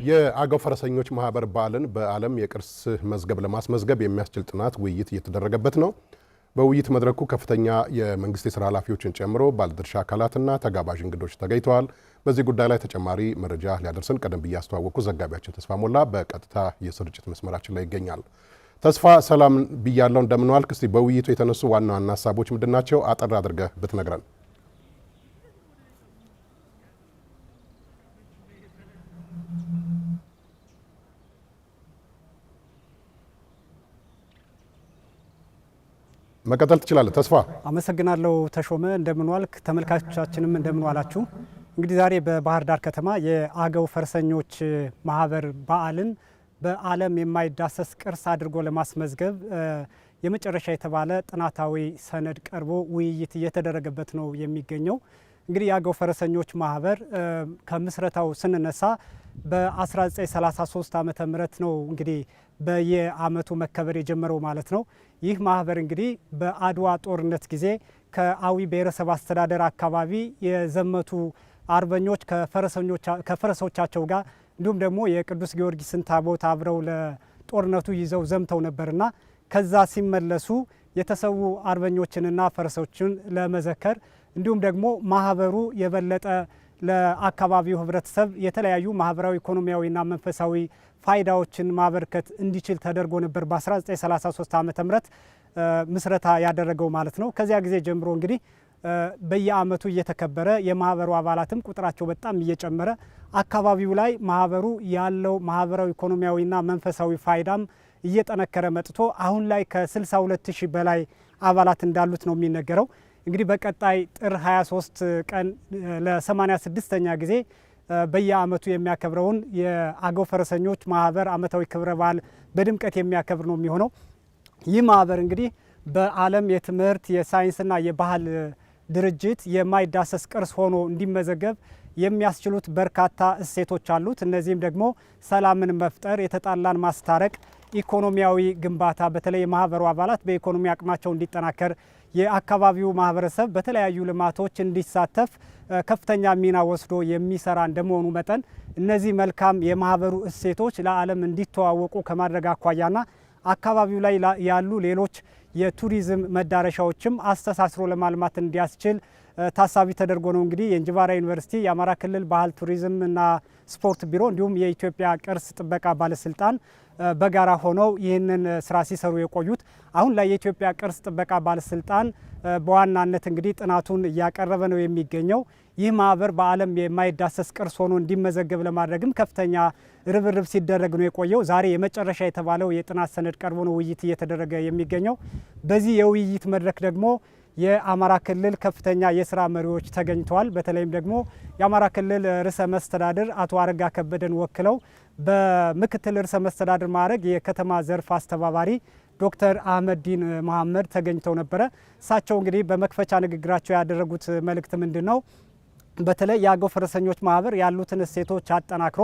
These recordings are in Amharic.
የአገው ፈረሰኞች ማህበር በዓልን በዓለም የቅርስ መዝገብ ለማስመዝገብ የሚያስችል ጥናት ውይይት እየተደረገበት ነው። በውይይት መድረኩ ከፍተኛ የመንግስት የሥራ ኃላፊዎችን ጨምሮ ባለድርሻ አካላትና ተጋባዥ እንግዶች ተገኝተዋል። በዚህ ጉዳይ ላይ ተጨማሪ መረጃ ሊያደርሰን ቀደም ብዬ አስተዋወቅኩ ዘጋቢያችን ተስፋ ሞላ በቀጥታ የስርጭት መስመራችን ላይ ይገኛል። ተስፋ ሰላም ብያለሁ፣ እንደምን ዋልክ? እስቲ በውይይቱ የተነሱ ዋና ዋና ሀሳቦች ምንድናቸው? አጠር አድርገህ ብትነግረን። መቀጠል ትችላለህ ተስፋ። አመሰግናለሁ ተሾመ። እንደምን ዋልክ? ተመልካቾቻችንም እንደምን ዋላችሁ? እንግዲህ ዛሬ በባህር ዳር ከተማ የአገው ፈረሰኞች ማህበር በዓልን በዓለም የማይዳሰስ ቅርስ አድርጎ ለማስመዝገብ የመጨረሻ የተባለ ጥናታዊ ሰነድ ቀርቦ ውይይት እየተደረገበት ነው የሚገኘው። እንግዲህ የአገው ፈረሰኞች ማህበር ከምስረታው ስንነሳ በ1933 ዓመተ ምህረት ነው እንግዲህ በየአመቱ መከበር የጀመረው ማለት ነው። ይህ ማህበር እንግዲህ በአድዋ ጦርነት ጊዜ ከአዊ ብሔረሰብ አስተዳደር አካባቢ የዘመቱ አርበኞች ከፈረሶቻቸው ጋር እንዲሁም ደግሞ የቅዱስ ጊዮርጊስን ታቦት አብረው ለጦርነቱ ይዘው ዘምተው ነበርና ከዛ ሲመለሱ የተሰዉ አርበኞችንና ፈረሶችን ለመዘከር እንዲሁም ደግሞ ማህበሩ የበለጠ ለአካባቢው ህብረተሰብ የተለያዩ ማህበራዊ፣ ኢኮኖሚያዊና መንፈሳዊ ፋይዳዎችን ማበርከት እንዲችል ተደርጎ ነበር በ1933 ዓመተ ምህረት ምስረታ ያደረገው ማለት ነው። ከዚያ ጊዜ ጀምሮ እንግዲህ በየአመቱ እየተከበረ የማህበሩ አባላትም ቁጥራቸው በጣም እየጨመረ አካባቢው ላይ ማህበሩ ያለው ማህበራዊ፣ ኢኮኖሚያዊና መንፈሳዊ ፋይዳም እየጠነከረ መጥቶ አሁን ላይ ከ62000 በላይ አባላት እንዳሉት ነው የሚነገረው። እንግዲህ በቀጣይ ጥር 23 ቀን ለ86ኛ ጊዜ በየአመቱ የሚያከብረውን የአገው ፈረሰኞች ማህበር አመታዊ ክብረ በዓል በድምቀት የሚያከብር ነው የሚሆነው። ይህ ማህበር እንግዲህ በዓለም የትምህርት የሳይንስና የባህል ድርጅት የማይዳሰስ ቅርስ ሆኖ እንዲመዘገብ የሚያስችሉት በርካታ እሴቶች አሉት። እነዚህም ደግሞ ሰላምን መፍጠር፣ የተጣላን ማስታረቅ፣ ኢኮኖሚያዊ ግንባታ፣ በተለይ የማህበሩ አባላት በኢኮኖሚ አቅማቸው እንዲጠናከር፣ የአካባቢው ማህበረሰብ በተለያዩ ልማቶች እንዲሳተፍ ከፍተኛ ሚና ወስዶ የሚሰራ እንደመሆኑ መጠን እነዚህ መልካም የማህበሩ እሴቶች ለዓለም እንዲተዋወቁ ከማድረግ አኳያና አካባቢው ላይ ያሉ ሌሎች የቱሪዝም መዳረሻዎችም አስተሳስሮ ለማልማት እንዲያስችል ታሳቢ ተደርጎ ነው እንግዲህ የእንጅባራ ዩኒቨርሲቲ፣ የአማራ ክልል ባህል ቱሪዝምና ስፖርት ቢሮ እንዲሁም የኢትዮጵያ ቅርስ ጥበቃ ባለስልጣን በጋራ ሆነው ይህንን ስራ ሲሰሩ የቆዩት። አሁን ላይ የኢትዮጵያ ቅርስ ጥበቃ ባለስልጣን በዋናነት እንግዲህ ጥናቱን እያቀረበ ነው የሚገኘው። ይህ ማህበር በዓለም የማይዳሰስ ቅርስ ሆኖ እንዲመዘገብ ለማድረግም ከፍተኛ ርብርብ ሲደረግ ነው የቆየው። ዛሬ የመጨረሻ የተባለው የጥናት ሰነድ ቀርቦ ነው ውይይት እየተደረገ የሚገኘው። በዚህ የውይይት መድረክ ደግሞ የአማራ ክልል ከፍተኛ የስራ መሪዎች ተገኝተዋል። በተለይም ደግሞ የአማራ ክልል ርዕሰ መስተዳድር አቶ አረጋ ከበደን ወክለው በምክትል ርዕሰ መስተዳድር ማዕረግ የከተማ ዘርፍ አስተባባሪ ዶክተር አህመዲን መሐመድ ተገኝተው ነበረ። እሳቸው እንግዲህ በመክፈቻ ንግግራቸው ያደረጉት መልእክት ምንድን ነው? በተለይ የአገው ፈረሰኞች ማህበር ያሉትን እሴቶች አጠናክሮ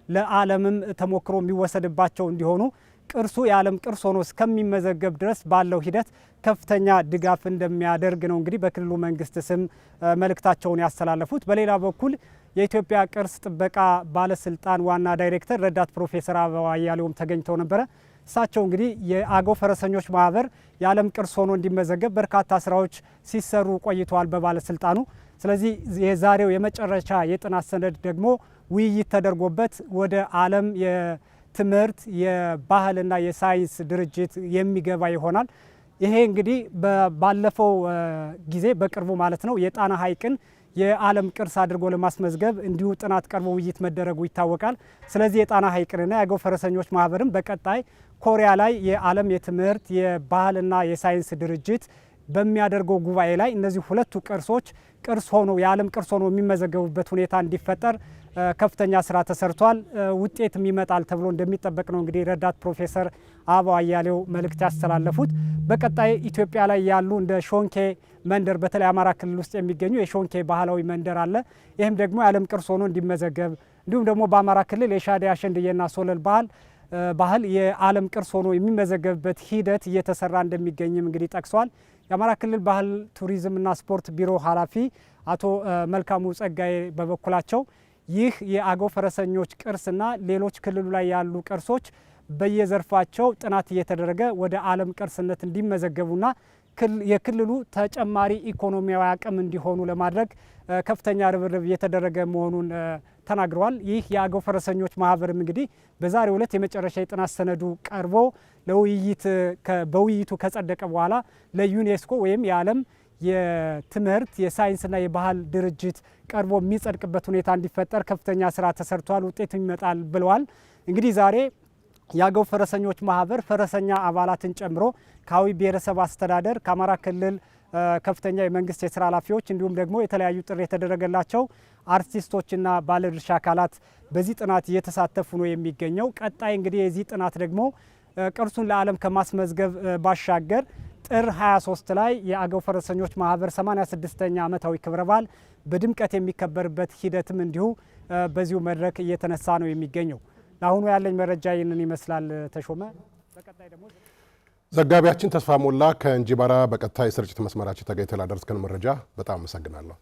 ለዓለምም ተሞክሮ የሚወሰድባቸው እንዲሆኑ ቅርሱ የዓለም ቅርስ ሆኖ እስከሚመዘገብ ድረስ ባለው ሂደት ከፍተኛ ድጋፍ እንደሚያደርግ ነው እንግዲህ በክልሉ መንግስት ስም መልእክታቸውን ያስተላለፉት። በሌላ በኩል የኢትዮጵያ ቅርስ ጥበቃ ባለስልጣን ዋና ዳይሬክተር ረዳት ፕሮፌሰር አበባ አያሌውም ተገኝተው ነበረ። እሳቸው እንግዲህ የአገው ፈረሰኞች ማህበር የዓለም ቅርስ ሆኖ እንዲመዘገብ በርካታ ስራዎች ሲሰሩ ቆይተዋል በባለስልጣኑ። ስለዚህ የዛሬው የመጨረሻ የጥናት ሰነድ ደግሞ ውይይት ተደርጎበት ወደ ዓለም የትምህርት የባህልና የሳይንስ ድርጅት የሚገባ ይሆናል። ይሄ እንግዲህ ባለፈው ጊዜ በቅርቡ ማለት ነው የጣና ሐይቅን የዓለም ቅርስ አድርጎ ለማስመዝገብ እንዲሁ ጥናት ቀርቦ ውይይት መደረጉ ይታወቃል። ስለዚህ የጣና ሐይቅንና የአገው ፈረሰኞች ማህበርም በቀጣይ ኮሪያ ላይ የዓለም የትምህርት የባህልና የሳይንስ ድርጅት በሚያደርገው ጉባኤ ላይ እነዚህ ሁለቱ ቅርሶች ቅርስ ሆኖ የዓለም ቅርስ ሆኖ የሚመዘገቡበት ሁኔታ እንዲፈጠር ከፍተኛ ስራ ተሰርቷል። ውጤትም ይመጣል ተብሎ እንደሚጠበቅ ነው እንግዲህ ረዳት ፕሮፌሰር አበባ አያሌው መልእክት ያስተላለፉት። በቀጣይ ኢትዮጵያ ላይ ያሉ እንደ ሾንኬ መንደር በተለይ አማራ ክልል ውስጥ የሚገኙ የሾንኬ ባህላዊ መንደር አለ። ይህም ደግሞ የዓለም ቅርስ ሆኖ እንዲመዘገብ እንዲሁም ደግሞ በአማራ ክልል የሻደይ አሸንድዬና ሶለል ባህል የዓለም ቅርስ ሆኖ የሚመዘገብበት ሂደት እየተሰራ እንደሚገኝም እንግዲህ ጠቅሷል። የአማራ ክልል ባህል ቱሪዝምና ስፖርት ቢሮ ኃላፊ አቶ መልካሙ ጸጋዬ በበኩላቸው ይህ የአገው ፈረሰኞች ቅርስና ሌሎች ክልሉ ላይ ያሉ ቅርሶች በየዘርፋቸው ጥናት እየተደረገ ወደ ዓለም ቅርስነት እንዲመዘገቡና የክልሉ ተጨማሪ ኢኮኖሚያዊ አቅም እንዲሆኑ ለማድረግ ከፍተኛ ርብርብ እየተደረገ መሆኑን ተናግረዋል። ይህ የአገው ፈረሰኞች ማህበርም እንግዲህ በዛሬው ዕለት የመጨረሻ የጥናት ሰነዱ ቀርቦ በውይይቱ ከጸደቀ በኋላ ለዩኔስኮ ወይም የዓለም የትምህርት የሳይንስና የባህል ድርጅት ቀርቦ የሚጸድቅበት ሁኔታ እንዲፈጠር ከፍተኛ ስራ ተሰርቷል፣ ውጤት ይመጣል ብለዋል። እንግዲህ ዛሬ የአገው ፈረሰኞች ማህበር ፈረሰኛ አባላትን ጨምሮ ከአዊ ብሔረሰብ አስተዳደር ከአማራ ክልል ከፍተኛ የመንግስት የስራ ኃላፊዎች እንዲሁም ደግሞ የተለያዩ ጥሪ የተደረገላቸው አርቲስቶችና ባለድርሻ አካላት በዚህ ጥናት እየተሳተፉ ነው የሚገኘው። ቀጣይ እንግዲህ የዚህ ጥናት ደግሞ ቅርሱን ለዓለም ከማስመዝገብ ባሻገር ጥር 23 ላይ የአገው ፈረሰኞች ማህበር 86ኛ ዓመታዊ ክብረ በዓል በድምቀት የሚከበርበት ሂደትም እንዲሁ በዚሁ መድረክ እየተነሳ ነው የሚገኘው። ለአሁኑ ያለኝ መረጃ ይህንን ይመስላል። ተሾመ፣ በቀጣይ ደግሞ ዘጋቢያችን ተስፋ ሞላ ከእንጂባራ በቀጥታ የስርጭት መስመራችን ተገኝተህ ላደረስከን መረጃ በጣም አመሰግናለሁ።